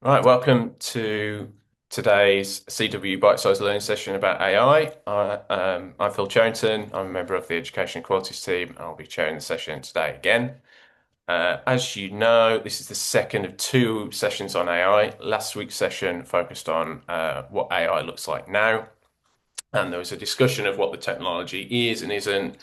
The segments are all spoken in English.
Right, welcome to today's CWU Bite-sized learning session about AI. I'm Phil Charrington. I'm a member of the Education and Qualities team, and I'll be chairing the session today again. As you know, this is the second of two sessions on AI. Last week's session focused on what AI looks like now, and there was a discussion of what the technology is and isn't,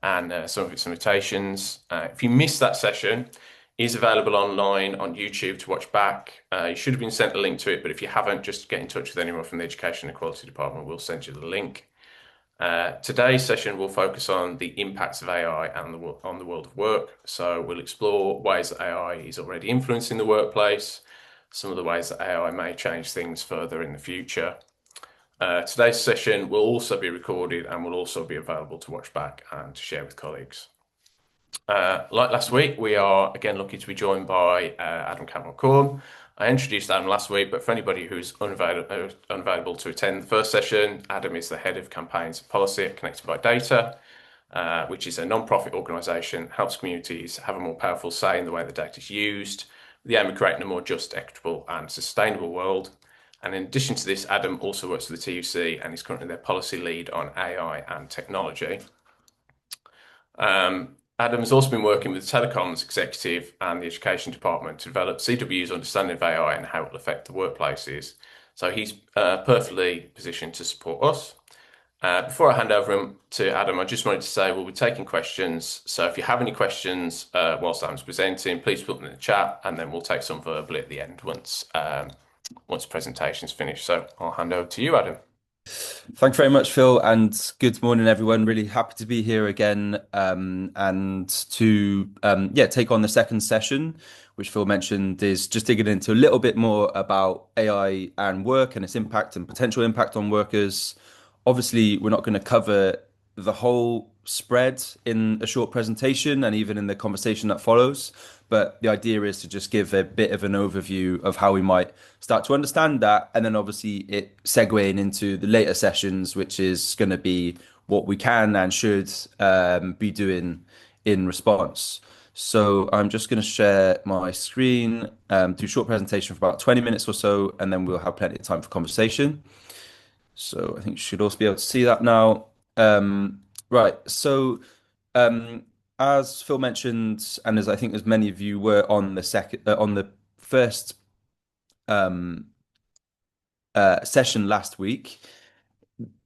and some of its limitations. If you missed that session, it is available online on YouTube to watch back. You should have been sent a link to it, but if you haven't, just get in touch with anyone from the Education and Quality Department. We'll send you the link. Today's session will focus on the impacts of AI and on the world of work. So we'll explore ways that AI is already influencing the workplace, some of the ways that AI may change things further in the future. Today's session will also be recorded and will also be available to watch back and to share with colleagues. Like last week, we are again lucky to be joined by Adam Cantwell-Corn. I introduced Adam last week, but for anybody who's unavailable to attend the first session, Adam is the head of campaigns and policy at Connected by Data, which is a non-profit organisation, helps communities have a more powerful say in the way the data is used, with the aim of creating a more just, equitable and sustainable world. And in addition to this, Adam also works for the TUC and is currently their policy lead on AI and technology. Adam has also been working with the telecoms executive and the education department to develop CWU's understanding of AI and how it will affect the workplaces. So he's perfectly positioned to support us. Before I hand over to Adam, I just wanted to say we'll be taking questions. So if you have any questions whilst Adam's presenting, please put them in the chat, and then we'll take some verbally at the end once the presentation's finished. So I'll hand over to you, Adam. Thanks very much, Phil, and good morning, everyone. Really happy to be here again, and to take on the second session, which Phil mentioned is just digging into a little bit more about AI and work and its impact and potential impact on workers. Obviously, we're not going to cover the whole spread in a short presentation and even in the conversation that follows. But the idea is to just give a bit of an overview of how we might start to understand that. And then obviously it segueing into the later sessions, which is going to be what we can and should be doing in response. So I'm just going to share my screen, do a short presentation for about 20 minutes or so, and then we'll have plenty of time for conversation. So I think you should also be able to see that now. Right. So as Phil mentioned, and as I think as many of you were on the first um, session last week,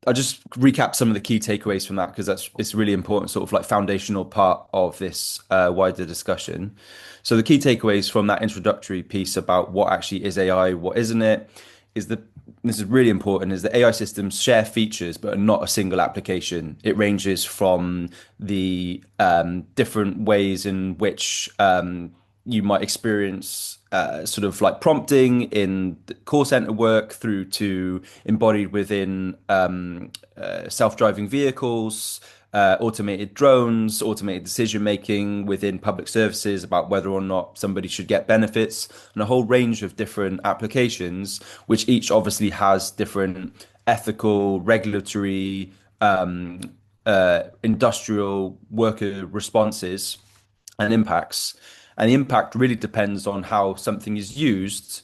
I'll just recap some of the key takeaways from that because it's a really important sort of like foundational part of this wider discussion. So the key takeaways from that introductory piece about what actually is AI, what isn't it, is that this is really important, is that AI systems share features but are not a single application. It ranges from the different ways in which you might experience sort of like prompting in the call center work through to embodied within self-driving vehicles, automated drones, automated decision making within public services about whether or not somebody should get benefits, and a whole range of different applications, which each obviously has different ethical, regulatory, industrial worker responses and impacts. And the impact really depends on how something is used,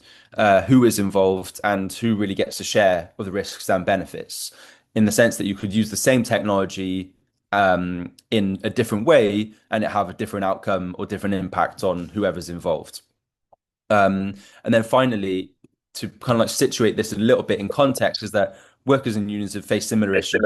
who is involved, and who really gets a share of the risks and benefits. In the sense that you could use the same technology in a different way and it have a different outcome or different impact on whoever's involved. And then finally, to kind of like situate this a little bit in context, is that workers and unions have faced similar issues.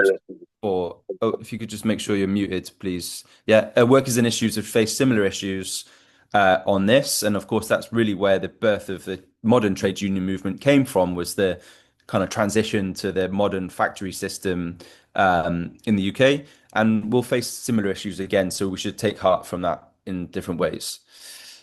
Or oh, if you could just make sure you're muted, please. Yeah, workers and issues have faced similar issues on this, and of course, that's really where the birth of the modern trade union movement came from. Was the kind of transition to the modern factory system in the UK, and we'll face similar issues again. So we should take heart from that in different ways.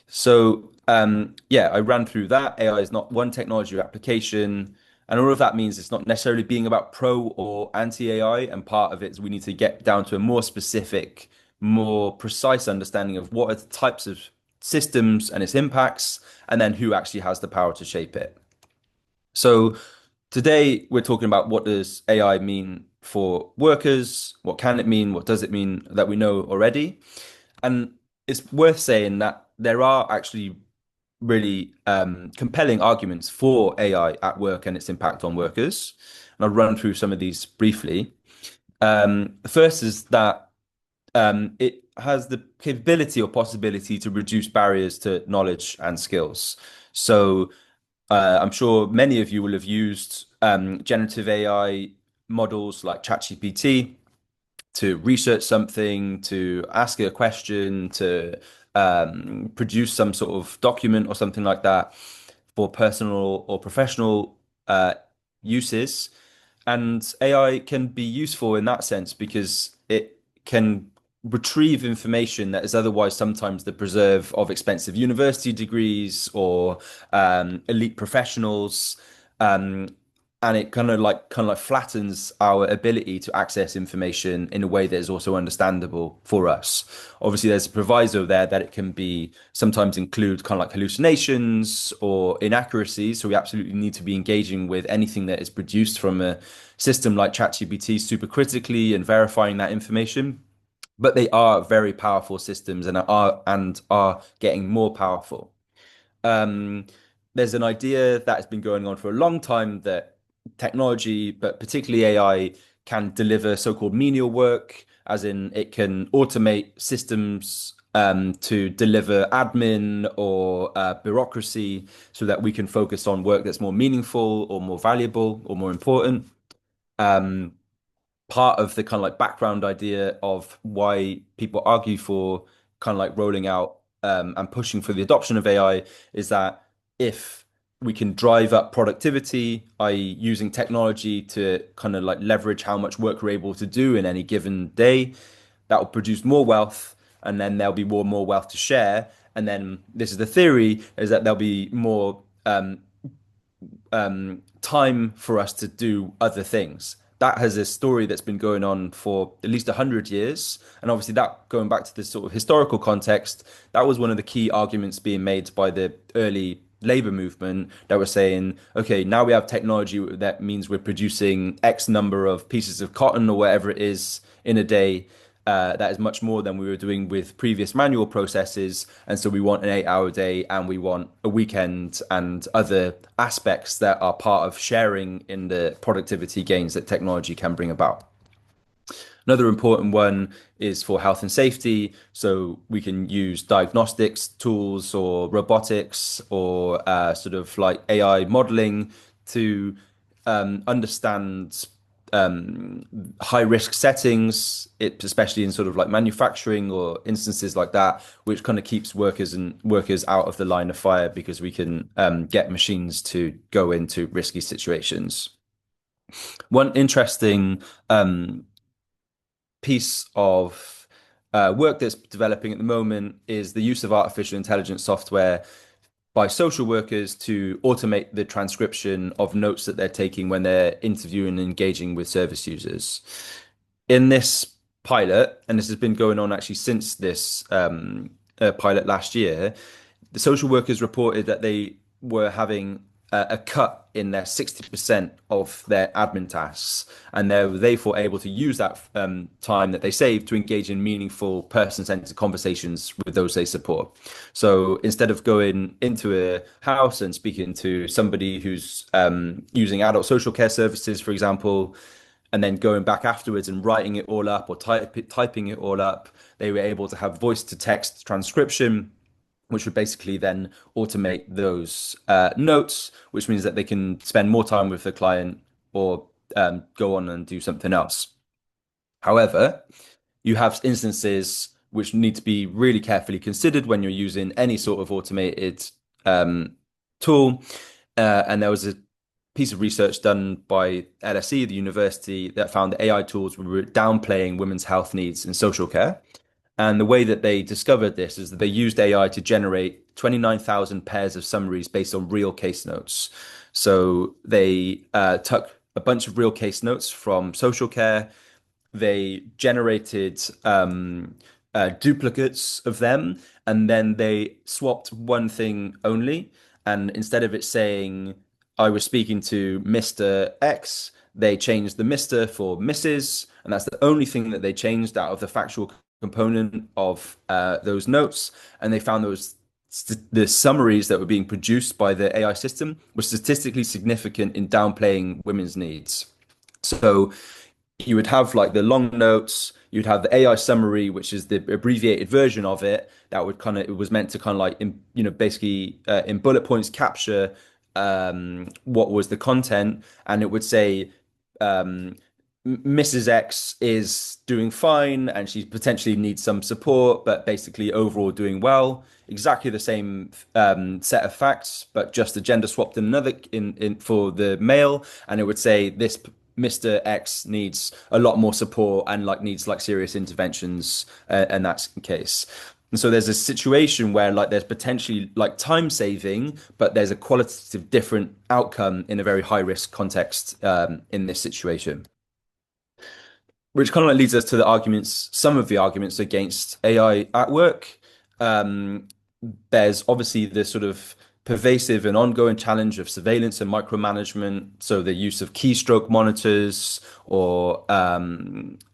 So I ran through that. AI is not one technology or application. And all of that means it's not necessarily being about pro or anti-AI. And part of it is we need to get down to a more specific, more precise understanding of what are the types of systems and its impacts, and then who actually has the power to shape it. So today we're talking about what does AI mean for workers? What can it mean? What does it mean that we know already? And it's worth saying that there are actually really compelling arguments for AI at work and its impact on workers. And I'll run through some of these briefly. The first is that it has the capability or possibility to reduce barriers to knowledge and skills. So I'm sure many of you will have used generative AI models like ChatGPT to research something, to ask it a question, to produce some sort of document or something like that for personal or professional uses. And AI can be useful in that sense because it can retrieve information that is otherwise sometimes the preserve of expensive university degrees or elite professionals. Um, and it kind of like flattens our ability to access information in a way that is also understandable for us. Obviously, there's a proviso there that it can be sometimes include kind of like hallucinations or inaccuracies. So we absolutely need to be engaging with anything that is produced from a system like ChatGPT super critically and verifying that information. But they are very powerful systems and are getting more powerful. Um, there's an idea that has been going on for a long time that technology, but particularly AI, can deliver so-called menial work, as in it can automate systems to deliver admin or bureaucracy so that we can focus on work that's more meaningful or more valuable or more important. Um, Part of the kind of like background idea of why people argue for kind of like rolling out and pushing for the adoption of AI is that if we can drive up productivity, i.e., using technology to kind of like leverage how much work we're able to do in any given day, that will produce more wealth, and then there'll be more wealth to share. And then this is the theory, is that there'll be more time for us to do other things. That has a story that's been going on for at least 100 years. And obviously, that going back to this sort of historical context, that was one of the key arguments being made by the early labor movement that were saying, okay, now we have technology that means we're producing X number of pieces of cotton or whatever it is in a day. That is much more than we were doing with previous manual processes. And so we want an 8 hour day and we want a weekend and other aspects that are part of sharing in the productivity gains that technology can bring about. Another important one is for health and safety. So we can use diagnostics tools or robotics or sort of like AI modeling to understand high risk settings, especially in sort of like manufacturing or instances like that, which kind of keeps workers out of the line of fire because we can get machines to go into risky situations. One interesting piece of work that's developing at the moment is the use of artificial intelligence software by social workers to automate the transcription of notes that they're taking when they're interviewing and engaging with service users. In this pilot, and this has been going on actually since this pilot last year, the social workers reported that they were having a cut in their 60% of their admin tasks, and they were therefore able to use that time that they saved to engage in meaningful person-centered conversations with those they support. So instead of going into a house and speaking to somebody who's using adult social care services, for example, and then going back afterwards and writing it all up or typing it all up, they were able to have voice to text transcription, which would basically then automate those notes, which means that they can spend more time with the client or go on and do something else. However, you have instances which need to be really carefully considered when you're using any sort of automated tool. And there was a piece of research done by LSE, the university, that found that AI tools were downplaying women's health needs in social care. And the way that they discovered this is that they used AI to generate 29,000 pairs of summaries based on real case notes. So they took a bunch of real case notes from social care. They generated duplicates of them, and then they swapped one thing only. And instead of it saying, I was speaking to Mr. X, they changed the Mr. for Mrs. And that's the only thing that they changed out of the factual component of those notes. And they found those the summaries that were being produced by the AI system were statistically significant in downplaying women's needs. So you would have like the long notes, you'd have the AI summary, which is the abbreviated version of it that would kind of, it was meant to kind of like, basically in bullet points capture what was the content. And it would say, um, Mrs. X is doing fine and she potentially needs some support, but basically overall doing well. Exactly the same set of facts, but just a gender swapped in another in for the male, and it would say this Mr. X needs a lot more support and like needs like serious interventions, and that's the case. And so there's a situation where like there's potentially like time saving, but there's a qualitative different outcome in a very high risk context in this situation. Which kind of like leads us to the arguments, some of the arguments against AI at work. Um, there's obviously the sort of pervasive and ongoing challenge of surveillance and micromanagement. So the use of keystroke monitors or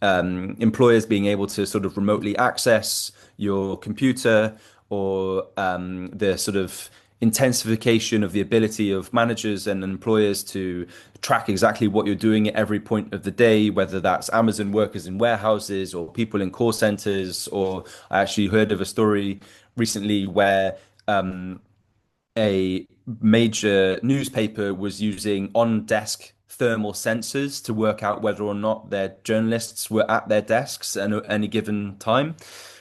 employers being able to sort of remotely access your computer or the sort of intensification of the ability of managers and employers to track exactly what you're doing at every point of the day, whether that's Amazon workers in warehouses or people in call centers. Or I actually heard of a story recently where a major newspaper was using on-desk thermal sensors to work out whether or not their journalists were at their desks at any given time.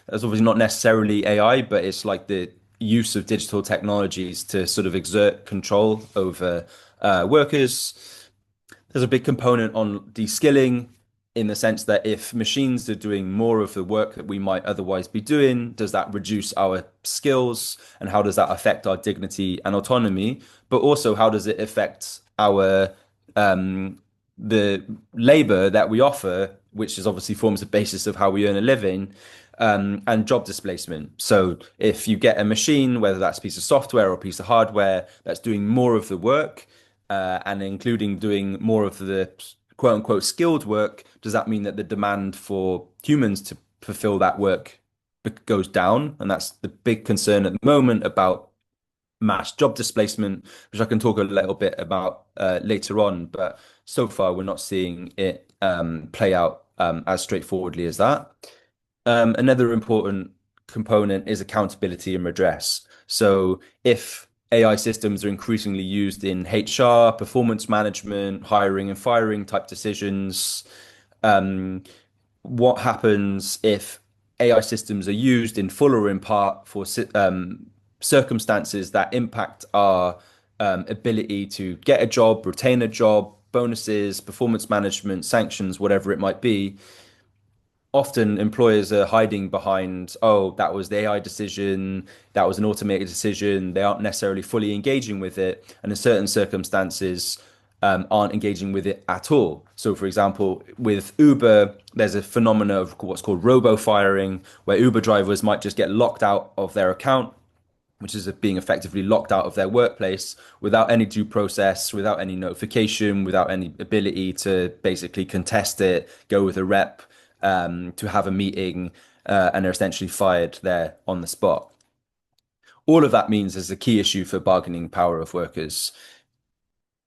That's obviously not necessarily AI, but it's like the use of digital technologies to sort of exert control over workers. There's a big component on de-skilling in the sense that if machines are doing more of the work that we might otherwise be doing, does that reduce our skills? And how does that affect our dignity and autonomy? But also, how does it affect our the labor that we offer, which is obviously forms the basis of how we earn a living, and job displacement. So if you get a machine, whether that's a piece of software or a piece of hardware, that's doing more of the work, and including doing more of the quote unquote skilled work, does that mean that the demand for humans to fulfill that work goes down? And that's the big concern at the moment about mass job displacement, which I can talk a little bit about later on. But so far, we're not seeing it play out as straightforwardly as that. Another important component is accountability and redress. So if AI systems are increasingly used in HR, performance management, hiring and firing type decisions, um, what happens if AI systems are used in full or in part for circumstances that impact our ability to get a job, retain a job, bonuses, performance management, sanctions, whatever it might be? Often employers are hiding behind, oh, that was the AI decision, that was an automated decision. They aren't necessarily fully engaging with it, and in certain circumstances, aren't engaging with it at all. So, for example, with Uber, there's a phenomena of what's called robo firing, where Uber drivers might just get locked out of their account, which is being effectively locked out of their workplace without any due process, without any notification, without any ability to basically contest it, go with a rep, to have a meeting, and are essentially fired there on the spot. All of that means is a key issue for bargaining power of workers.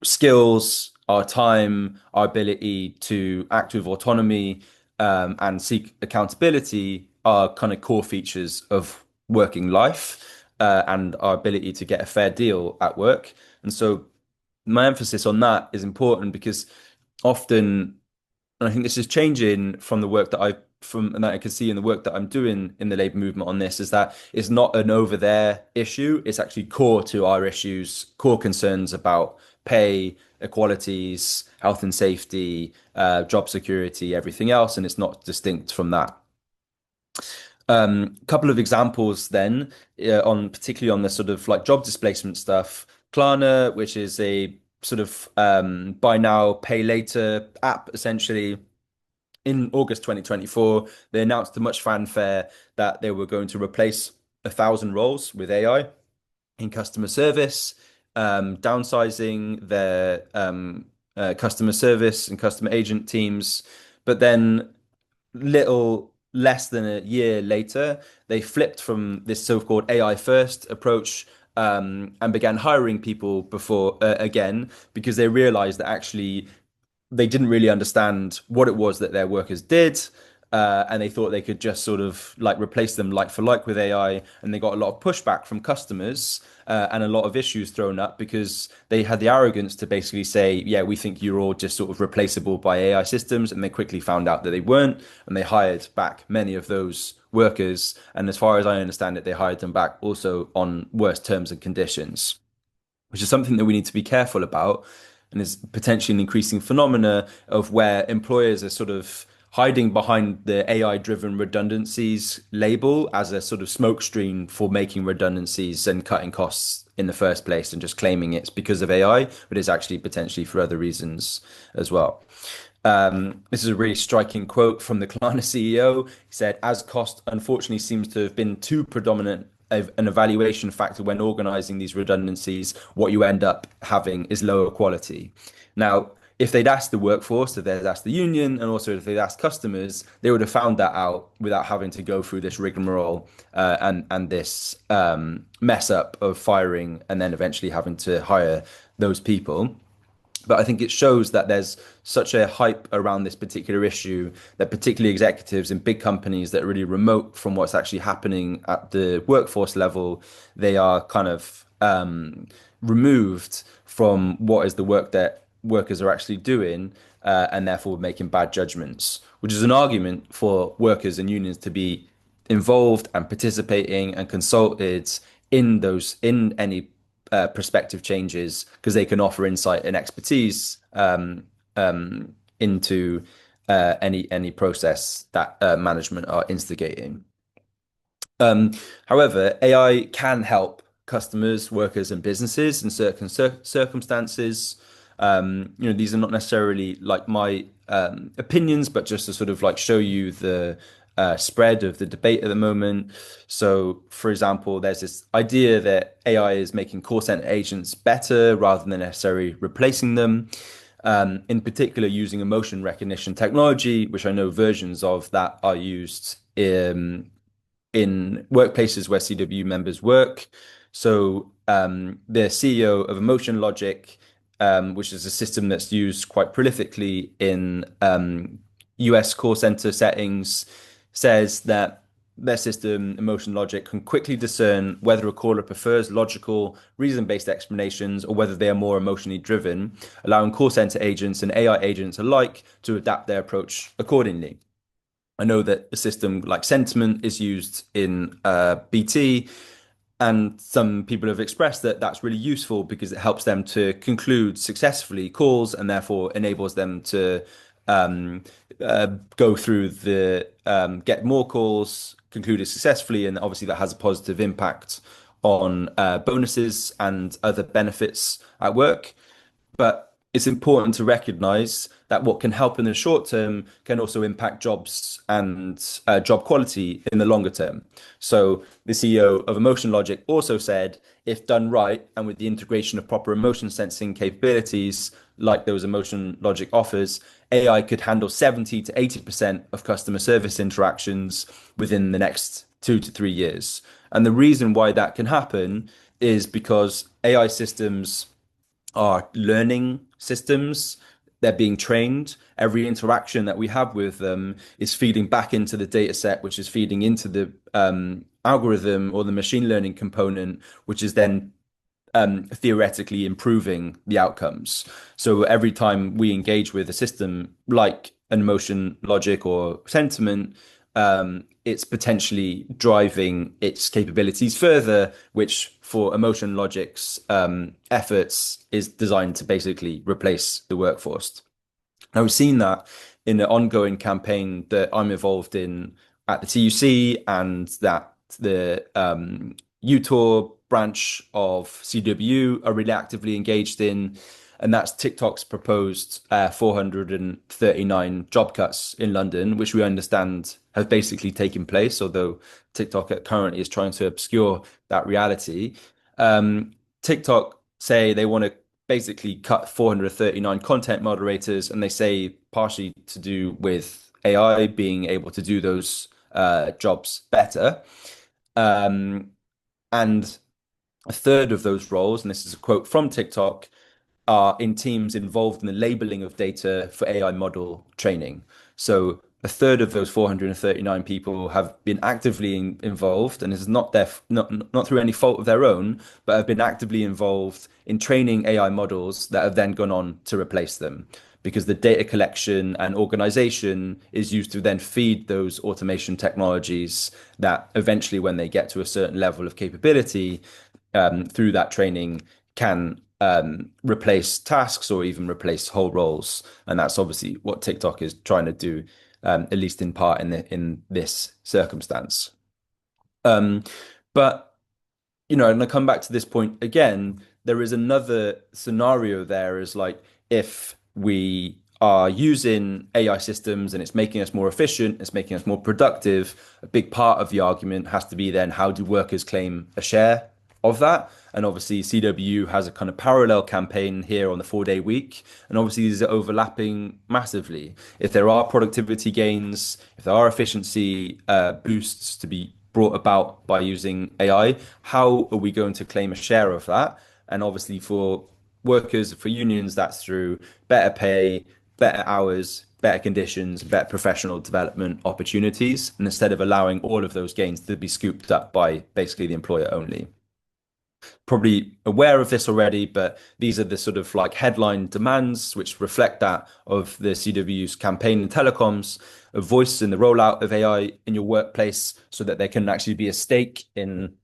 Skills, our time, our ability to act with autonomy, and seek accountability are kind of core features of working life, and our ability to get a fair deal at work. And so my emphasis on that is important because often, and I think this is changing from the work that I can see in the work that I'm doing in the labor movement on this, is that it's not an over there issue. It's actually core to our issues, core concerns about pay, equalities, health and safety, job security, everything else, and it's not distinct from that. Couple of examples then, on particularly on the sort of like job displacement stuff. Klarna, which is a sort of buy now, pay later app, essentially. In August 2024, they announced to much fanfare that they were going to replace 1,000 roles with AI in customer service, downsizing their customer service and customer agent teams. But then little less than a year later, they flipped from this so-called AI first approach and began hiring people before again because they realized that actually they didn't really understand what it was that their workers did. And they thought they could just sort of like replace them like for like with AI. And they got a lot of pushback from customers and a lot of issues thrown up because they had the arrogance to basically say, yeah, we think you're all just sort of replaceable by AI systems. And they quickly found out that they weren't. And they hired back many of those workers. And as far as I understand it, they hired them back also on worse terms and conditions, which is something that we need to be careful about and is potentially an increasing phenomena of where employers are sort of hiding behind the AI driven redundancies label as a sort of smokescreen for making redundancies and cutting costs in the first place and just claiming it's because of AI, but it's actually potentially for other reasons as well. This is a really striking quote from the Klarna CEO. He said, as cost unfortunately seems to have been too predominant an evaluation factor when organizing these redundancies, what you end up having is lower quality. Now, if they'd asked the workforce, if they'd asked the union, and also if they'd asked customers, they would have found that out without having to go through this rigmarole and this mess up of firing and then eventually having to hire those people. But I think it shows that there's such a hype around this particular issue that particularly executives in big companies that are really remote from what's actually happening at the workforce level, they are kind of removed from what is the work that workers are actually doing, and therefore making bad judgments, which is an argument for workers and unions to be involved and participating and consulted in any prospective changes because they can offer insight and expertise into any process that management are instigating. However, AI can help customers, workers, and businesses in certain circumstances. These are not necessarily like my opinions, but just to sort of like show you the spread of the debate at the moment. So, for example, there's this idea that AI is making call center agents better rather than necessarily replacing them. In particular, using emotion recognition technology, which I know versions of that are used in workplaces where CWU members work. So the CEO of Emotion Logic, which is a system that's used quite prolifically in US call center settings, says that their system, Emotion Logic, can quickly discern whether a caller prefers logical, reason-based explanations or whether they are more emotionally driven, allowing call center agents and AI agents alike to adapt their approach accordingly. I know that a system like sentiment is used in BT, and some people have expressed that that's really useful because it helps them to conclude successfully calls and therefore enables them to um, go through get more calls concluded successfully. And obviously, that has a positive impact on bonuses and other benefits at work. But it's important to recognize that what can help in the short term can also impact jobs and job quality in the longer term. So the CEO of Emotion Logic also said, if done right and with the integration of proper emotion sensing capabilities like those Emotion Logic offers, AI could handle 70 to 80% of customer service interactions within the next 2 to 3 years. And the reason why that can happen is because AI systems are learning systems. They're being trained. Every interaction that we have with them is feeding back into the data set, which is feeding into the algorithm or the machine learning component, which is then theoretically improving the outcomes. So every time we engage with a system like an emotion logic or sentiment, it's potentially driving its capabilities further, which for emotion logic's efforts is designed to basically replace the workforce. Now, we've seen that in the ongoing campaign that I'm involved in at the TUC and that the UTOR branch of CWU are really actively engaged in, and that's TikTok's proposed 439 job cuts in London, which we understand have basically taken place, although TikTok currently is trying to obscure that reality. TikTok say they want to basically cut 439 content moderators, and they say partially to do with AI being able to do those jobs better. Um, and a third of those roles, and this is a quote from TikTok, are in teams involved in the labeling of data for AI model training. So a third of those 439 people have been actively involved, and it's not through any fault of their own, but have been actively involved in training AI models that have then gone on to replace them. Because the data collection and organization is used to then feed those automation technologies that eventually, when they get to a certain level of capability, through that training, can replace tasks or even replace whole roles. And that's obviously what TikTok is trying to do, at least in part in this circumstance. Um, but and I come back to this point again, there is another scenario there is like if we are using AI systems and it's making us more efficient, it's making us more productive, a big part of the argument has to be then how do workers claim a share of that? And obviously CWU has a kind of parallel campaign here on the 4-day week. And obviously these are overlapping massively. If there are productivity gains, if there are efficiency boosts to be brought about by using AI, how are we going to claim a share of that? And obviously for workers, for unions, that's through better pay, better hours, better conditions, better professional development opportunities, and instead of allowing all of those gains to be scooped up by basically the employer only. Probably aware of this already, but these are the sort of like headline demands which reflect that of the CWU's campaign in telecoms, a voice in the rollout of AI in your workplace so that there can actually be a stake in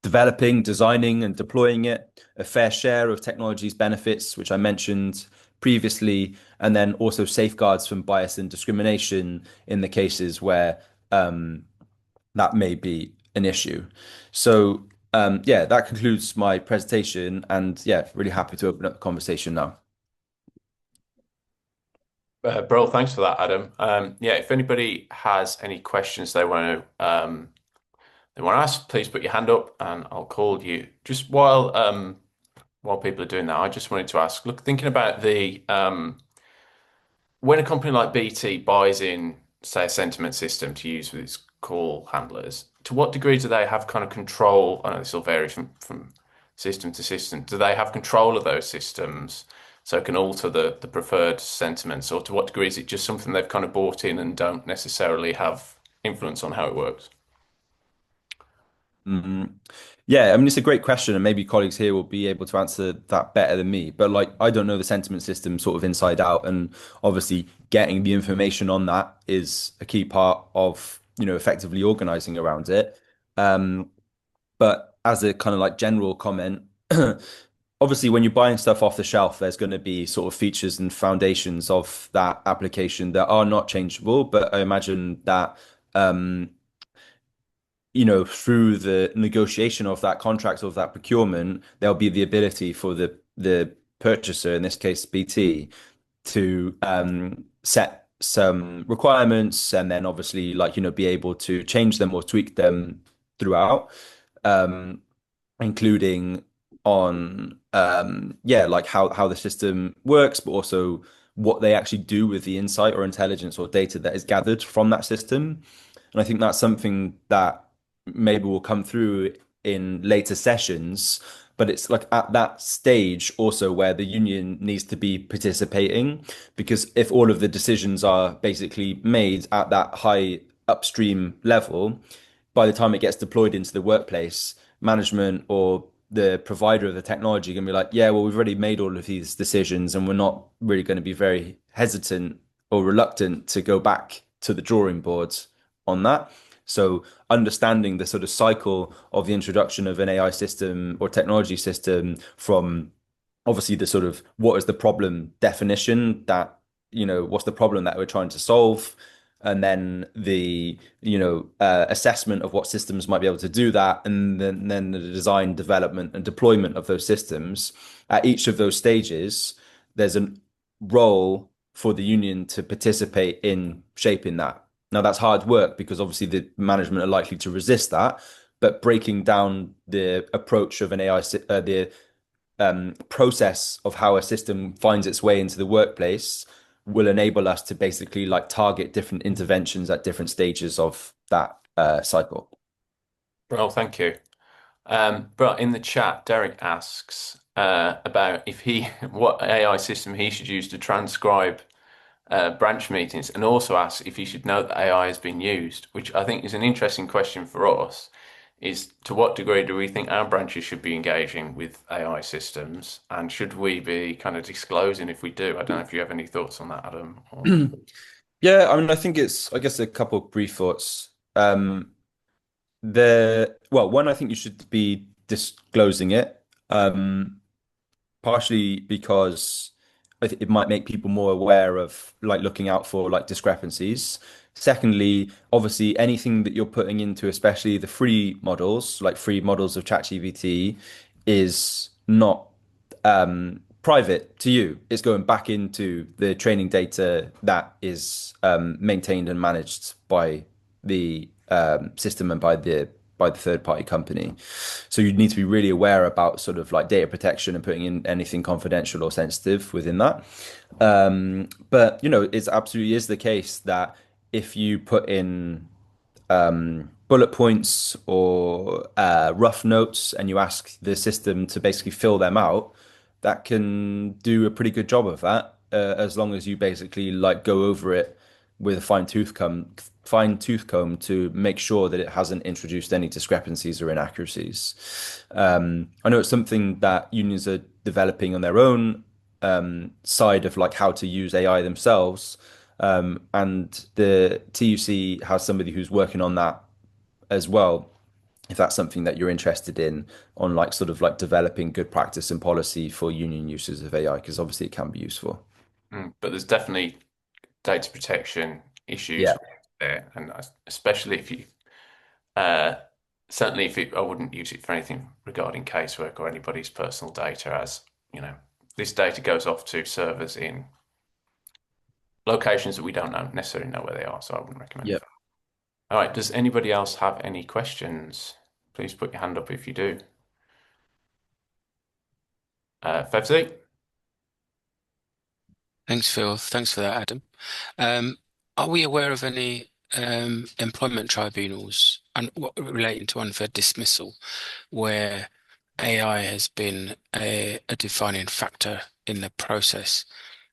developing, designing, and deploying it, a fair share of technology's benefits, which I mentioned previously, and then also safeguards from bias and discrimination in the cases where that may be an issue. So, yeah, that concludes my presentation, and yeah, really happy to open up the conversation now. Bro, thanks for that, Adam. Yeah, if anybody has any questions they want to ask, please put your hand up and I'll call you. Just while people are doing that, I just wanted to ask, look, thinking about the when a company like BT buys in, say, a sentiment system to use with its call handlers, to what degree do they have kind of control? I know this will vary from system to system. Do they have control of those systems so it can alter the preferred sentiments, or to what degree is it just something they've kind of bought in and don't necessarily have influence on how it works? Mhm. Yeah, I mean, it's a great question, and maybe colleagues here will be able to answer that better than me. But like, I don't know the sentiment system sort of inside out, and obviously, getting the information on that is a key part of, effectively organizing around it. Um, but as a kind of like general comment, obviously, when you're buying stuff off the shelf, there's going to be sort of features and foundations of that application that are not changeable. But I imagine that. Um, through the negotiation of that contract of that procurement, there'll be the ability for the purchaser, in this case BT, to set some requirements and then obviously like be able to change them or tweak them throughout, um, including on yeah, like how the system works, but also what they actually do with the insight or intelligence or data that is gathered from that system. And I think that's something that maybe will come through in later sessions, but it's like at that stage also where the union needs to be participating, because if all of the decisions are basically made at that high upstream level, by the time it gets deployed into the workplace, management or the provider of the technology can be like, yeah, well, we've already made all of these decisions and we're not really going to be very hesitant or reluctant to go back to the drawing boards on that. So understanding the sort of cycle of the introduction of an AI system or technology system from obviously the sort of what is the problem definition that, what's the problem that we're trying to solve, and then the assessment of what systems might be able to do that, and then the design, development, and deployment of those systems. At each of those stages, there's a role for the union to participate in shaping that. Now that's hard work because obviously the management are likely to resist that, but breaking down the approach of an AI, the process of how a system finds its way into the workplace, will enable us to basically like target different interventions at different stages of that cycle. Well, thank you. But in the chat, Derek asks about if he what AI system he should use to transcribe branch meetings, and also asks if he should know that AI has been used, which I think is an interesting question for us. Is to what degree do we think our branches should be engaging with AI systems, and should we be kind of disclosing if we do? I don't know if you have any thoughts on that, Adam. Or... Yeah, I mean, I think it's, I guess, a couple of brief thoughts. Well, one, I think you should be disclosing it. Partially because it might make people more aware of like looking out for like discrepancies. Secondly, obviously anything that you're putting into, especially the free models, like free models of ChatGPT, is not private to you. It's going back into the training data that is maintained and managed by the system and by the third party company. So you need to be really aware about sort of like data protection and putting in anything confidential or sensitive within that. But you know, it absolutely is the case that if you put in bullet points or rough notes and you ask the system to basically fill them out, that can do a pretty good job of that, as long as you basically like go over it with a fine tooth comb to make sure that it hasn't introduced any discrepancies or inaccuracies. I know it's something that unions are developing on their own side of like how to use AI themselves. And the TUC has somebody who's working on that as well, if that's something that you're interested in, on like sort of like developing good practice and policy for union uses of AI, because obviously it can be useful. But there's definitely data protection issues Yeah. there, and especially if you uh, certainly if it, I wouldn't use it for anything regarding casework or anybody's personal data, as you know, this data goes off to servers in locations that we don't necessarily know where they are, so I wouldn't recommend Yeah. it. All right, does anybody else have any questions? Please put your hand up if you do. Fevzi? Thanks, Phil. Thanks for that, Adam. Um, are we aware of any employment tribunals and relating to unfair dismissal where AI has been a defining factor in the process?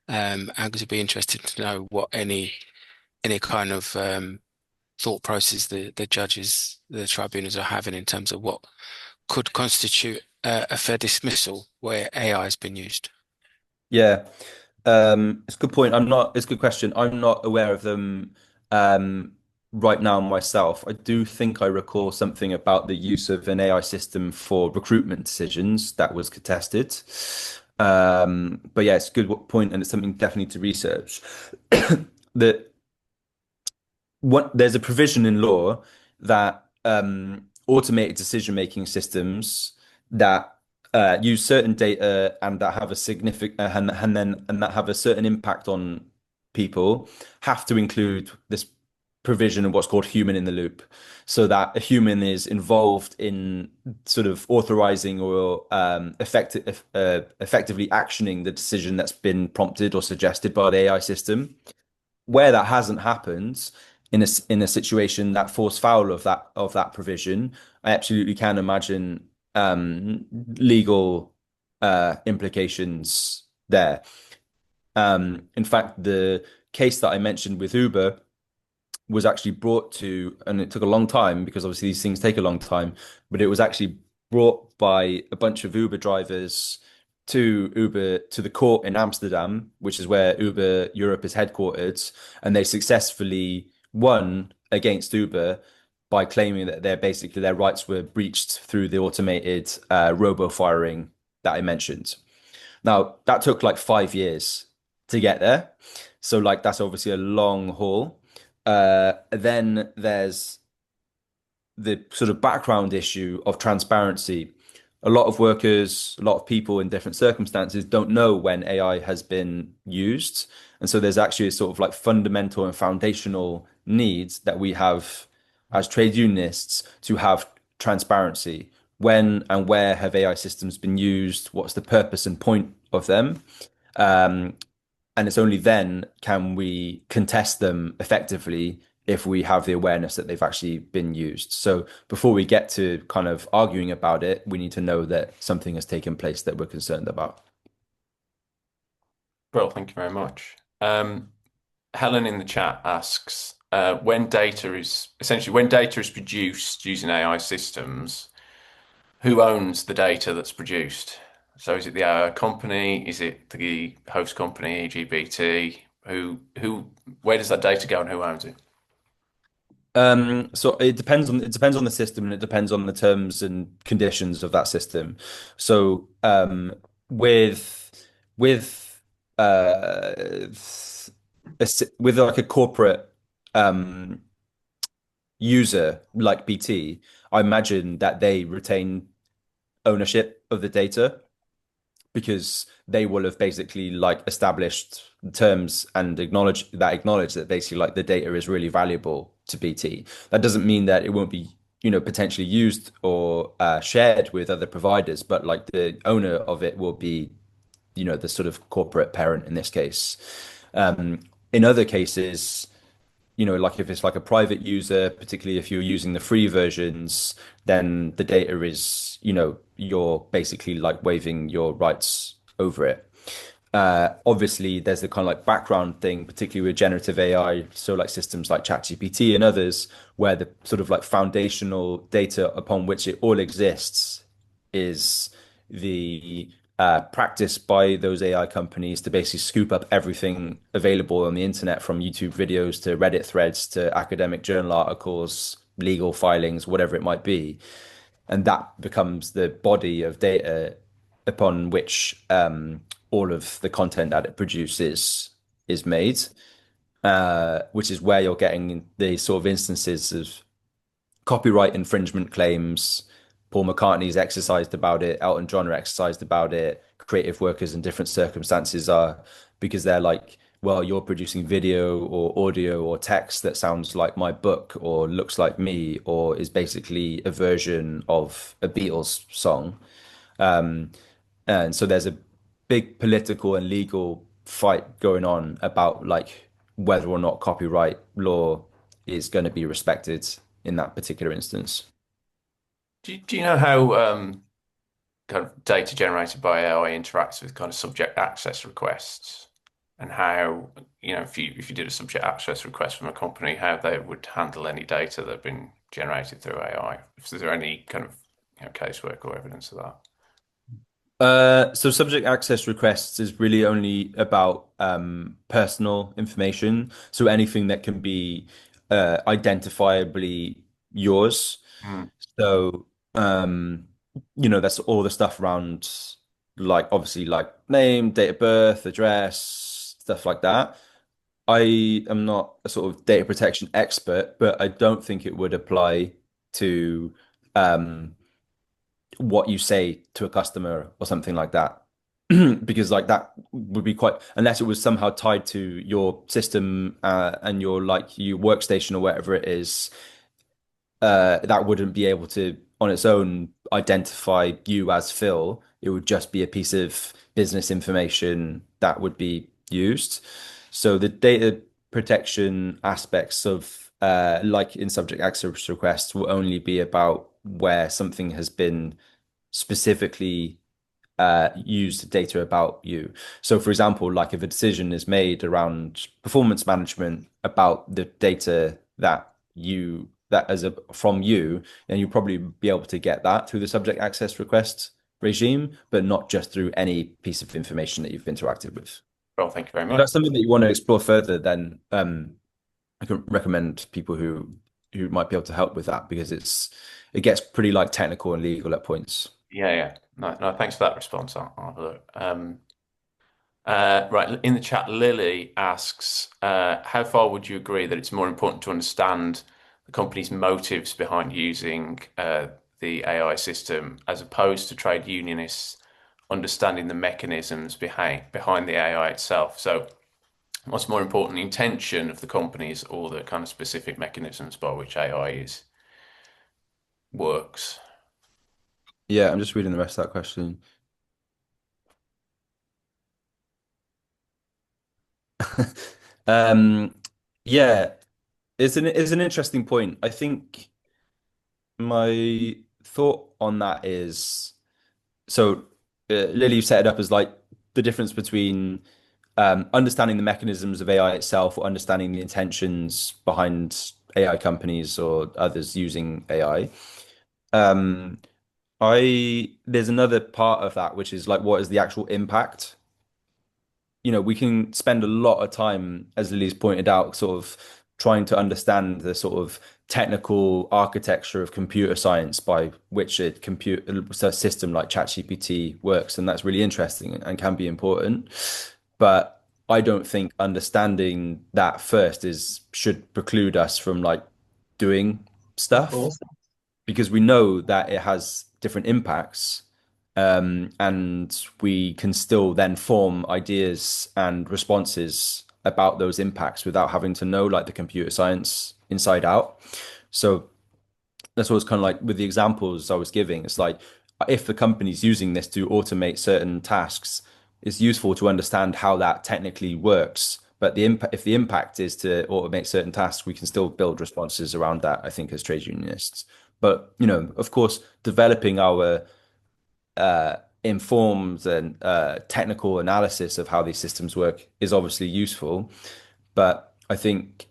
And it'd be interested to know what any kind of thought process the judges, the tribunals are having in terms of what could constitute a fair dismissal where AI has been used. Yeah. It's a good point. It's a good question. I'm not aware of them um, right now myself. I do think I recall something about the use of an AI system for recruitment decisions that was contested. But yeah, it's a good point, and it's something definitely to research. That there's a provision in law that automated decision-making systems that use certain data and that have a significant and that have a certain impact on people have to include this provision of what's called human in the loop, so that a human is involved in sort of authorizing or effectively actioning the decision that's been prompted or suggested by the AI system. Where that hasn't happened, in a situation that falls foul of that provision, I absolutely can imagine legal implications there. In fact, the case that I mentioned with Uber was actually brought to, and it took a long time because obviously these things take a long time, but it was actually brought by a bunch of Uber drivers to the court in Amsterdam, which is where Uber Europe is headquartered, and they successfully won against Uber by claiming that their rights were breached through the automated robo firing that I mentioned. Now, that took like 5 years to get there. So like that's obviously a long haul. Then there's the sort of background issue of transparency. A lot of workers, a lot of people in different circumstances don't know when AI has been used. And so there's actually a sort of like fundamental and foundational needs that we have as trade unionists to have transparency. When and where have AI systems been used? What's the purpose and point of them? And it's only then can we contest them effectively if we have the awareness that they've actually been used. So before we get to kind of arguing about it, we need to know that something has taken place that we're concerned about. Well, thank you very much. Helen in the chat asks, when data is produced using AI systems, who owns the data that's produced? So is it the AI company? Is it the host company, e.g. BT? Where does that data go and who owns it? So it depends on the system and it depends on the terms and conditions of that system. So with with with like a corporate um, user like BT, I imagine that they retain ownership of the data because they will have basically like established terms and acknowledge that basically like the data is really valuable to BT. That doesn't mean that it won't be, potentially used or shared with other providers, but like the owner of it will be, the sort of corporate parent in this case. In other cases, like if it's like a private user, particularly if you're using the free versions, then the data is, you're basically like waiving your rights over it. Obviously, there's the kind of like background thing, particularly with generative AI, so like systems like ChatGPT and others, where the sort of like foundational data upon which it all exists is the practice by those AI companies to basically scoop up everything available on the internet, from YouTube videos to Reddit threads to academic journal articles, legal filings, whatever it might be. And that becomes the body of data upon which all of the content that it produces is made, which is where you're getting the sort of instances of copyright infringement claims. Paul McCartney's exercised about it, Elton John are exercised about it, creative workers in different circumstances are, because they're like, well, you're producing video or audio or text that sounds like my book or looks like me or is basically a version of a Beatles song. Um, and so there's a big political and legal fight going on about like whether or not copyright law is going to be respected in that particular instance. Do you know how kind of data generated by AI interacts with kind of subject access requests, and how, if you did a subject access request from a company, how they would handle any data that have been generated through AI? Is there any kind of casework or evidence of that? So subject access requests is really only about personal information. So anything that can be identifiably yours. Hmm. So that's all the stuff around like obviously like name, date of birth, address, stuff like that. I am not a sort of data protection expert, but I don't think it would apply to um what you say to a customer or something like that. Because like that would be quite, unless it was somehow tied to your system and your like your workstation or whatever it is, that wouldn't be able to on its own identify you as Phil. It would just be a piece of business information that would be used. So the data protection aspects of like in subject access requests will only be about where something has been specifically used data about you. So, for example, like if a decision is made around performance management about the data that as a from you, then you'll probably be able to get that through the subject access request regime, but not just through any piece of information that you've interacted with. Well, thank you very If much. that's something that you want to explore further, then I can recommend people who might be able to help with that because it gets pretty like technical and legal at points. Yeah, yeah. No, no, thanks for that response. I'll have a look. Right, in the chat, Lily asks, how far would you agree that it's more important to understand the company's motives behind using the AI system as opposed to trade unionists understanding the mechanisms behind the AI itself? So, what's more important, the intention of the companies or the kind of specific mechanisms by which AI is works? Yeah, I'm just reading the rest of that question. Um, yeah, it's an interesting point. I think my thought on that is so Lily, you set it up as like the difference between understanding the mechanisms of AI itself or understanding the intentions behind AI companies or others using AI. Um, I there's another part of that which is like what is the actual impact? We can spend a lot of time, as Lily's pointed out, sort of trying to understand the sort of technical architecture of computer science by which a system like ChatGPT works, and that's really interesting and can be important. But I don't think understanding that first is should preclude us from like doing Of stuff course. because we know that it has different impacts, and we can still then form ideas and responses about those impacts without having to know like the computer science inside out. So that's what it's kind of like with the examples I was giving. It's like if the company's using this to automate certain tasks, it's useful to understand how that technically works. But if the impact is to automate certain tasks, we can still build responses around that, I think, as trade unionists. But, of course, developing our informed and technical analysis of how these systems work is obviously useful. But I think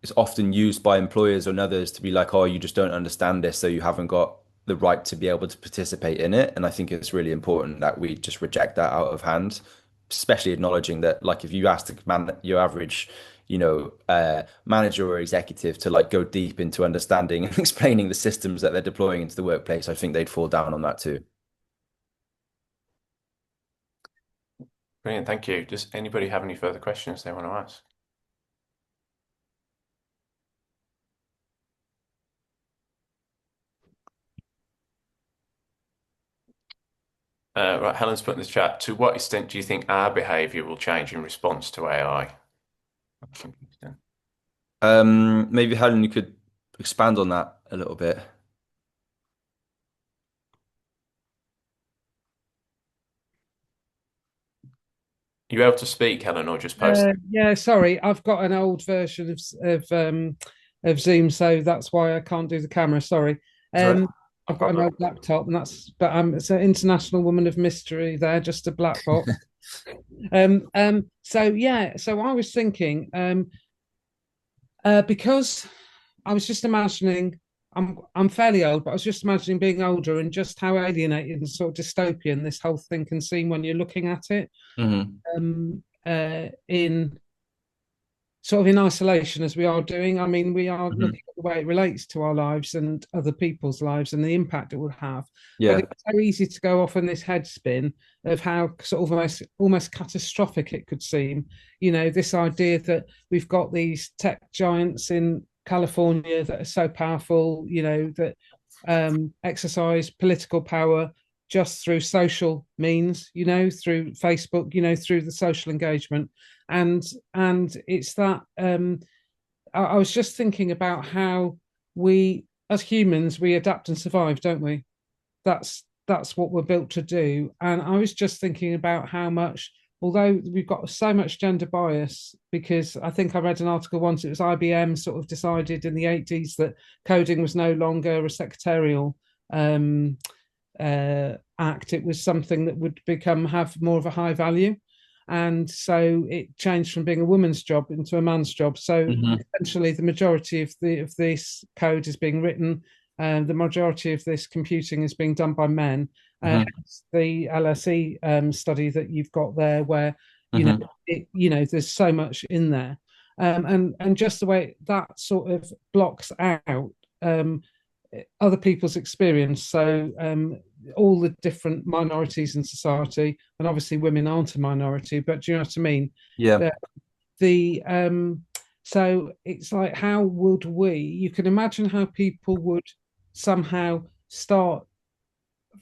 it's often used by employers and others to be like, oh, you just don't understand this, so you haven't got the right to be able to participate in it. And I think it's really important that we just reject that out of hand, especially acknowledging that, like, if you ask your average, manager or executive to like go deep into understanding and explaining the systems that they're deploying into the workplace, I think they'd fall down on that too. Brilliant, thank you. Does anybody have any further questions they want to ask? Right, Helen's put in the chat, to what extent do you think our behaviour will change in response to AI? Maybe Helen, you could expand on that a little bit. You able to speak, Helen, or just post? Yeah, sorry, I've got an old version of Zoom, so that's why I can't do the camera. Sorry. That's right. No I've got an problem. old laptop, and it's an international woman of mystery there, just a black box. So yeah, so I was thinking, because I was just imagining, I'm fairly old, but I was just imagining being older and just how alienated and sort of dystopian this whole thing can seem when you're looking at it. Hmm. In sort of in isolation as we are doing. I mean, we are Hmm. looking at the way it relates to our lives and other people's lives and the impact it would have. But Yeah. it's so easy to go off on this head spin of how sort of almost catastrophic it could seem. This idea that we've got these tech giants in California that are so powerful, that exercise political power just through social means, through Facebook, through the social engagement. And it's that I was just thinking about how we as humans we adapt and survive, don't we? That's what we're built to do. And I was just thinking about how much, although we've got so much gender bias, because I think I read an article once, it was IBM sort of decided in the 80s that coding was no longer a secretarial act. It was something that would have more of a high value. And so it changed from being a woman's job into a man's job. So Hmm. essentially, the majority of this code is being written, the majority of this computing is being done by men. Hmm. Hence the LSE study that you've got there, where Hmm. there's so much in there, and just the way that sort of blocks out um, other people's experience. So all the different minorities in society, and obviously women aren't a minority, but do you know what I mean? Yeah. The so it's like, how would you can imagine how people would somehow start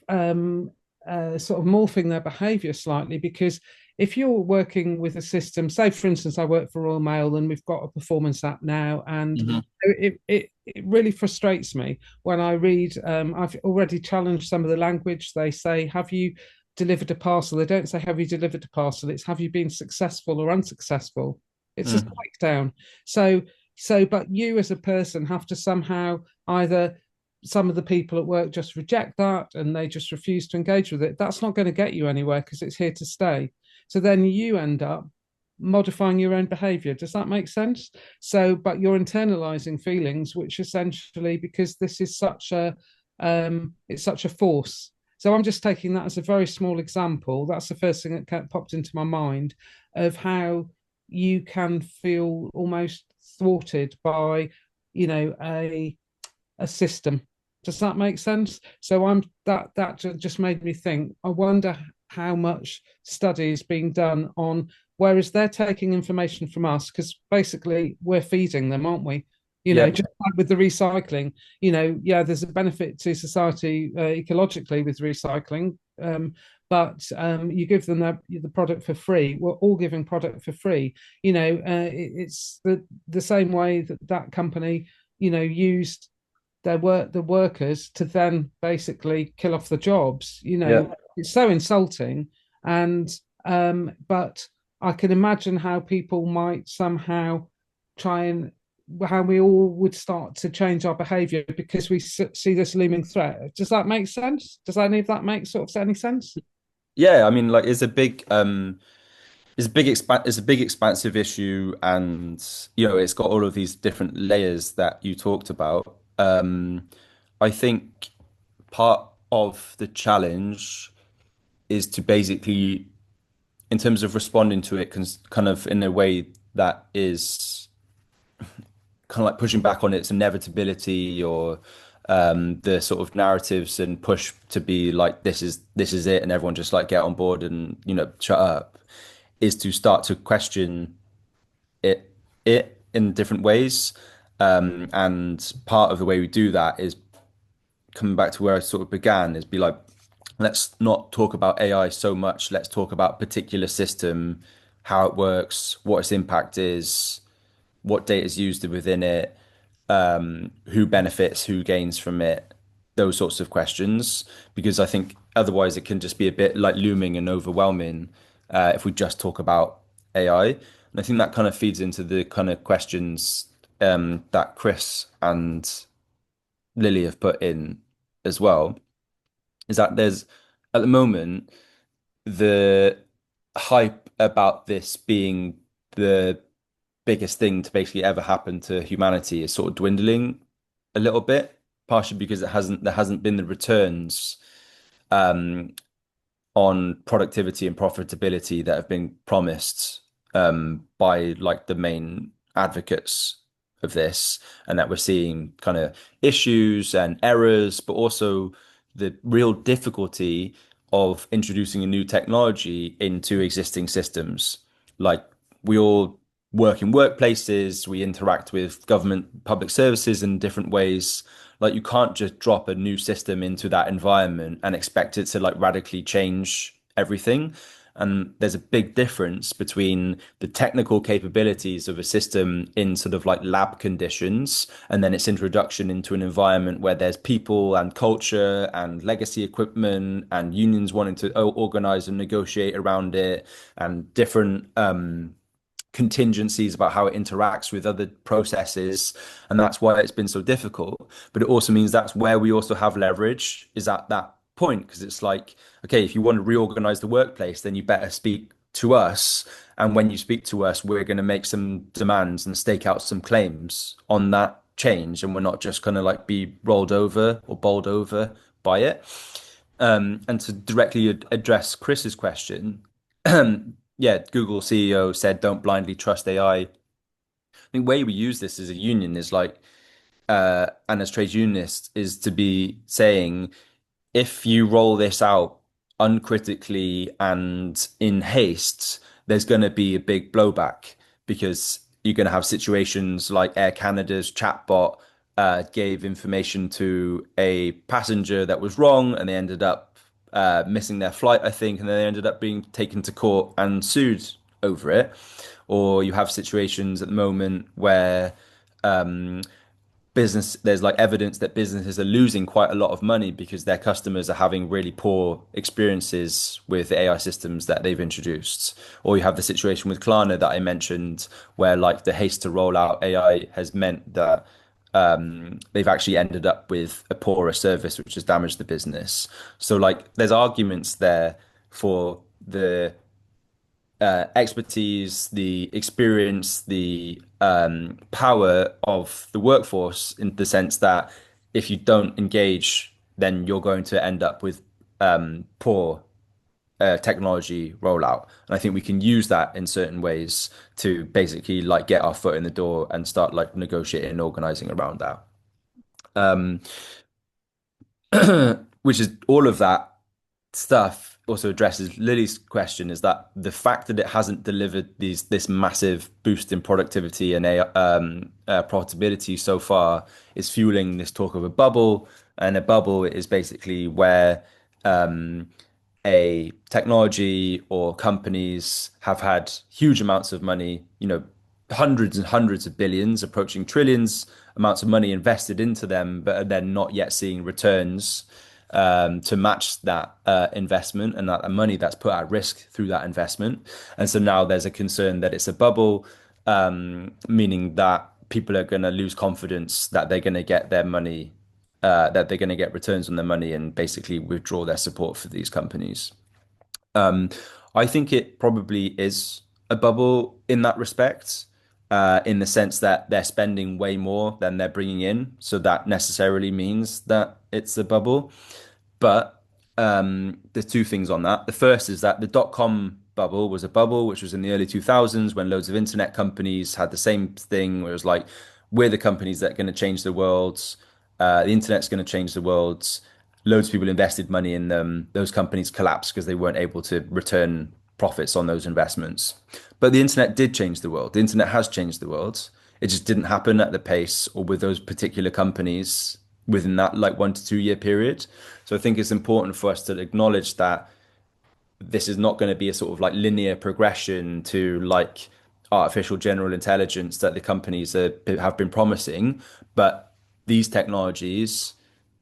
sort of morphing their behavior slightly, because if you're working with a system, say for instance, I work for Royal Mail and we've got a performance app now, and Hmm. it really frustrates me when I read. I've already challenged some of the language. They say, "Have you delivered a parcel, they don't say, have you delivered a parcel? It's, have you been successful or unsuccessful? It's a Mm. breakdown. But you as a person have to somehow either, some of the people at work just reject that and they just refuse to engage with it. That's not going to get you anywhere because it's here to stay. So then you end up modifying your own behavior. Does that make sense? So, but you're internalizing feelings, which essentially, because this is such a, it's such a force. So I'm just taking that as a very small example. That's the first thing that popped into my mind of how you can feel almost thwarted by, a system. Does that make sense? So that just made me think. I wonder how much study is being done on, whereas they're taking information from us, because basically we're feeding them, aren't we? Yeah. Just like with the recycling, yeah, there's a benefit to society ecologically with recycling, but you give them the product for free. We're all giving product for free. It's the same way that company, used the workers to then basically kill off the jobs. Yeah. It's so insulting, and but I can imagine how people might somehow try and, how we all would start to change our behavior because we see this looming threat. Does that make sense? Does any of that make sort of any sense? Yeah, I mean, like it's a big expansive issue, and it's got all of these different layers that you talked about. I think part of the challenge is to basically, in terms of responding to it, kind of in a way that is kind of like pushing back on its inevitability, or the sort of narratives and push to be like, this is it, and everyone just like get on board and shut up, is to start to question it in different ways. And part of the way we do that is coming back to where I sort of began, is be like, let's not talk about AI so much. Let's talk about particular system, how it works, what its impact is, what data is used within it, who benefits, who gains from it, those sorts of questions. Because I think otherwise it can just be a bit like looming and overwhelming if we just talk about AI. And I think that kind of feeds into the kind of questions that Chris and Lily have put in as well. Is that there's, at the moment, the hype about this being the biggest thing to basically ever happen to humanity is sort of dwindling a little bit, partially because there hasn't been the returns um, on productivity and profitability that have been promised by like the main advocates of this, and that we're seeing kind of issues and errors, but also the real difficulty of introducing a new technology into existing systems. Like, we all work in workplaces, we interact with government public services in different ways. Like, you can't just drop a new system into that environment and expect it to like radically change everything. And there's a big difference between the technical capabilities of a system in sort of like lab conditions, and then its introduction into an environment where there's people and culture and legacy equipment and unions wanting to organize and negotiate around it, and different contingencies about how it interacts with other processes. And that's why it's been so difficult. But it also means that's where we also have leverage, is at that point, because it's like, okay, if you want to reorganize the workplace, then you better speak to us. And when you speak to us, we're going to make some demands and stake out some claims on that change. And we're not just going to like be rolled over or bowled over by it. And to directly address Chris's question, yeah, Google CEO said, "Don't blindly trust AI." I think the way we use this as a union is like, and as trade unionists, is to be saying, if you roll this out uncritically and in haste, there's going to be a big blowback, because you're going to have situations like Air Canada's chatbot gave information to a passenger that was wrong, and they ended up missing their flight, I think, and then they ended up being taken to court and sued over it. Or you have situations at the moment where there's like evidence that businesses are losing quite a lot of money because their customers are having really poor experiences with the AI systems that they've introduced. Or you have the situation with Klarna that I mentioned, where like the haste to roll out AI has meant that they've actually ended up with a poorer service, which has damaged the business. So like there's arguments there for the expertise, the experience, the power of the workforce in the sense that if you don't engage, then you're going to end up with poor technology rollout. And I think we can use that in certain ways to basically like get our foot in the door and start like negotiating and organizing around that. Um, which is all of that stuff also addresses Lily's question is that the fact that it hasn't delivered this massive boost in productivity and profitability so far is fueling this talk of a bubble. And a bubble is basically where a technology or companies have had huge amounts of money, hundreds and hundreds of billions, approaching trillions amounts of money invested into them, but are then not yet seeing returns to match that investment and that money that's put at risk through that investment. And so now there's a concern that it's a bubble, meaning that people are going to lose confidence that they're going to get their money, that they're going to get returns on their money and basically withdraw their support for these companies. I think it probably is a bubble in that respect, in the sense that they're spending way more than they're bringing in. So that necessarily means that it's a bubble. But there's two things on that. The first is that the dot-com bubble was a bubble, which was in the early 2000s when loads of internet companies had the same thing, where it was like, we're the companies that are going to change the world. The internet's going to change the world. Loads of people invested money in them. Those companies collapsed because they weren't able to return profits on those investments. But the internet did change the world. The internet has changed the world. It just didn't happen at the pace or with those particular companies within that like 1 to 2 year period. So I think it's important for us to acknowledge that this is not going to be a sort of like linear progression to like artificial general intelligence that the companies have been promising, but these technologies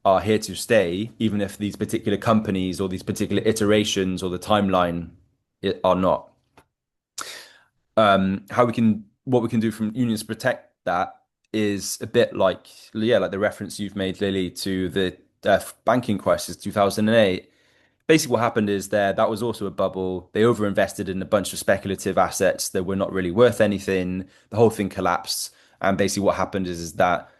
are here to stay, even if these particular companies or these particular iterations or the timeline are not. What we can do from unions to protect that is a bit like, yeah, like the reference you've made, Lily, to the banking crisis 2008. Basically what happened is that was also a bubble. They overinvested in a bunch of speculative assets that were not really worth anything. The whole thing collapsed. And basically what happened is that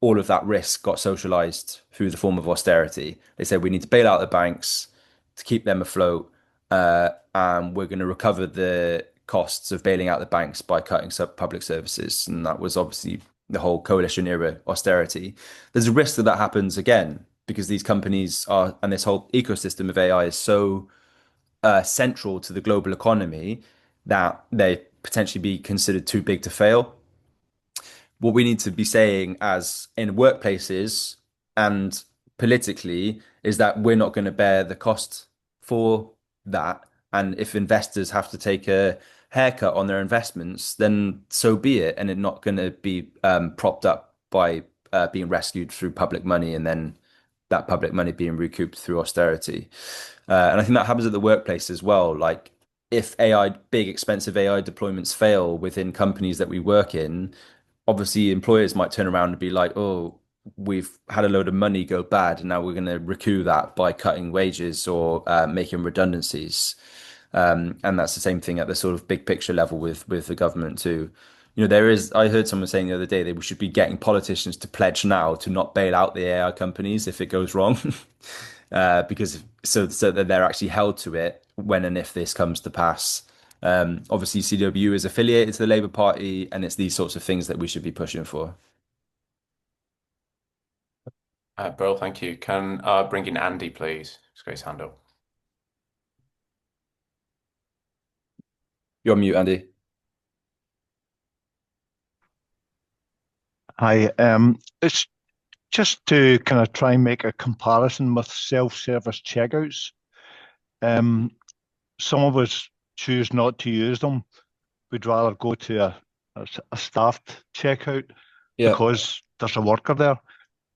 all of that risk got socialized through the form of austerity. They said we need to bail out the banks to keep them afloat, and we're going to recover the costs of bailing out the banks by cutting public services. And that was obviously the whole coalition era austerity. There's a risk that that happens again because these companies are, and this whole ecosystem of AI is so central to the global economy that they potentially be considered too big to fail. What we need to be saying as in workplaces and politically is that we're not going to bear the cost for that. And if investors have to take a haircut on their investments, then so be it. And it's not going to be propped up by being rescued through public money and then that public money being recouped through austerity. And I think that happens at the workplace as well. Like if big expensive AI deployments fail within companies that we work in, obviously employers might turn around and be like, oh, we've had a load of money go bad and now we're going to recoup that by cutting wages or making redundancies. And that's the same thing at the sort of big picture level with the government too. I heard someone saying the other day that we should be getting politicians to pledge now to not bail out the AI companies if it goes wrong, because so that they're actually held to it when and if this comes to pass. Obviously, CWU is affiliated to the Labour Party, and it's these sorts of things that we should be pushing for. Bill, thank you. Can I bring in Andy, please? Just got his hand up. You're on mute, Andy. Hi, it's just to kind of try and make a comparison with self-service checkouts. Some of us choose not to use them. We'd rather go to a staffed checkout. Yeah. because there's a worker there.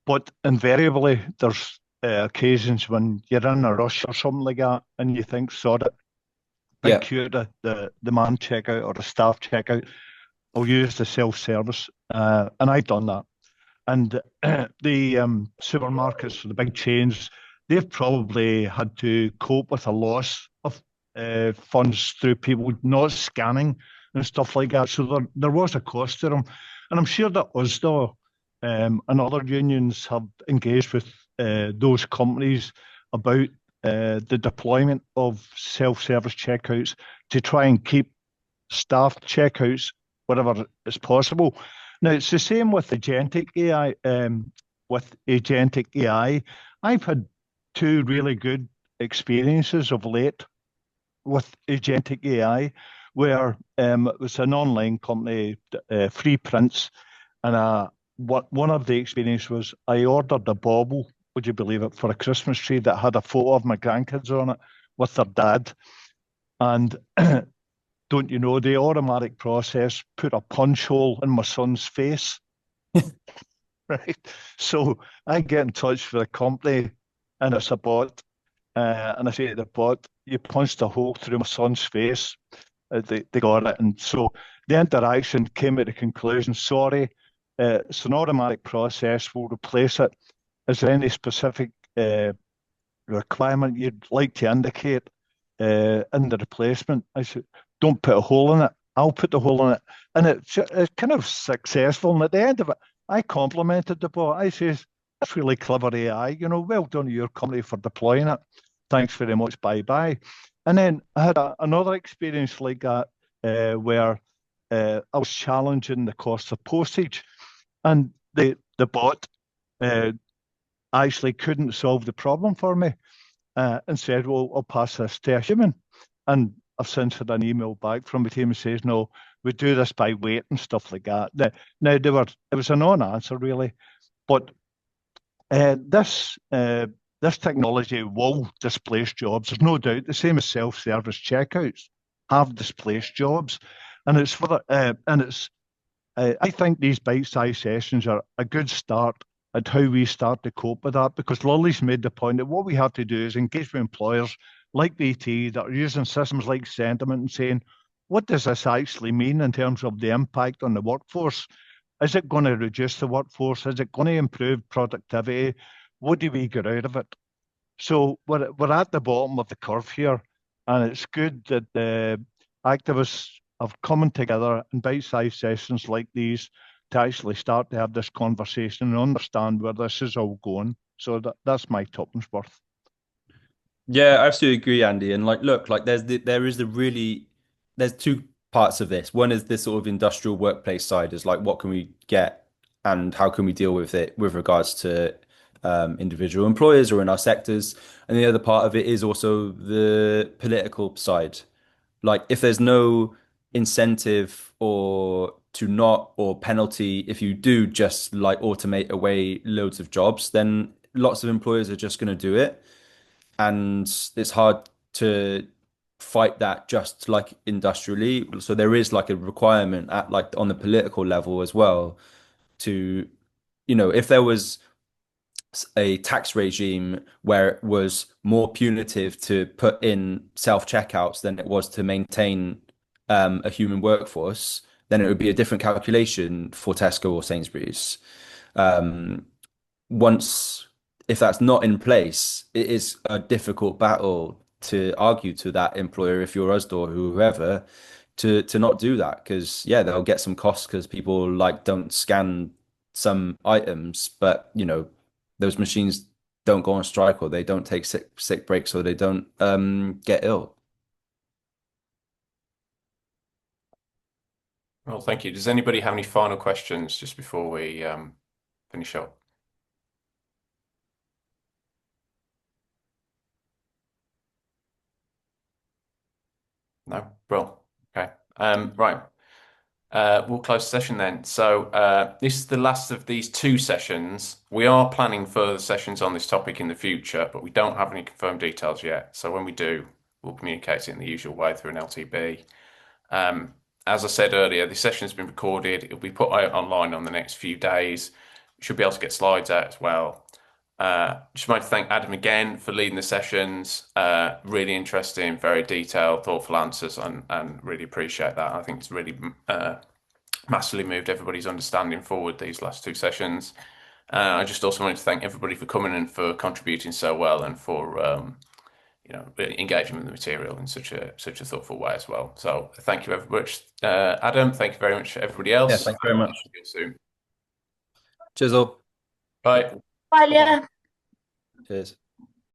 But invariably, there's occasions when you're in a rush or something like that, and you think, sod it, big Yeah. queue at the man checkout or the staff checkout. I'll use the self-service. And I've done that. And the supermarkets, the big chains, they've probably had to cope with a loss of funds through people not scanning and stuff like that. So there was a cost to them. And I'm sure that USDA and other unions have engaged with those companies about the deployment of self-service checkouts to try and keep staff checkouts wherever is possible. Now, it's the same with agentic AI. With agentic AI, I've had two really good experiences of late with agentic AI, where it was an online company, Free Prints, and one of the experience was I ordered a bauble, would you believe it, for a Christmas tree that had a photo of my grandkids on it with their dad, and don't you know, the automatic process put a punch hole in my son's face, right? So I get in touch with a company and it's a bot. And I say to the bot, you punched a hole through my son's face. They got it. And so the interaction came at the conclusion, sorry, it's an automatic process. We'll replace it. Is there any specific requirement you'd like to indicate in the replacement? I said, don't put a hole in it. I'll put the hole in it. And it's kind of successful. And at the end of it, I complimented the bot. I says, that's really clever AI. Well done to your company for deploying it. Thanks very much. Bye bye. And then I had another experience like that where I was challenging the cost of postage, and the bot actually couldn't solve the problem for me and said, well, I'll pass this to a human. And I've since had an email back from the team that says, no, we do this by weight and stuff like that. Now, it was a non-answer, really. But this technology will displace jobs. There's no doubt. The same as self-service checkouts have displaced jobs. And I think these bite-sized sessions are a good start at how we start to cope with that, because Lily's made the point that what we have to do is engage with employers like BT that are using systems like Sentiment and saying, what does this actually mean in terms of the impact on the workforce? Is it going to reduce the workforce? Is it going to improve productivity? What do we get out of it? So we're at the bottom of the curve here, and it's good that the activists have coming together in bite-sized sessions like these to actually start to have this conversation and understand where this is all going. So that's my tuppence worth. Yeah, I absolutely agree, Andy. And look, there's two parts of this. One is this sort of industrial workplace side, is like what can we get and how can we deal with it with regards to individual employers or in our sectors. And the other part of it is also the political side. Like if there's no incentive or penalty if you do just like automate away loads of jobs, then lots of employers are just going to do it, and it's hard to fight that just like industrially. So there is like a requirement at like on the political level as well to, if there was a tax regime where it was more punitive to put in self-checkouts than it was to maintain a human workforce, then it would be a different calculation for Tesco or Sainsbury's. Um, once if that's not in place, it is a difficult battle to argue to that employer, if you're us or whoever, to not do that, because yeah, they'll get some costs because people like don't scan some items, but those machines don't go on strike, or they don't take sick breaks, or they don't get ill. Well, thank you. Does anybody have any final questions just before we finish up? No? Bro. Okay. Right. We'll close the session then. So this is the last of these two sessions. We are planning further sessions on this topic in the future, but we don't have any confirmed details yet. So when we do, we'll communicate it in the usual way through an LTB. as I said earlier, the session has been recorded. It'll be put out online on the next few days. You should be able to get slides out as well. Just wanted to thank Adam again for leading the sessions. Really interesting, very detailed, thoughtful answers, and really appreciate that. I think it's really massively moved everybody's understanding forward these last two sessions. I just also wanted to thank everybody for coming and for contributing so well and for engaging with the material in such a thoughtful way as well. So thank you very much, Adam. Thank you very much, everybody else. Yeah, thank you very much. See you soon. Cheers all. Bye. Bye. Cheers.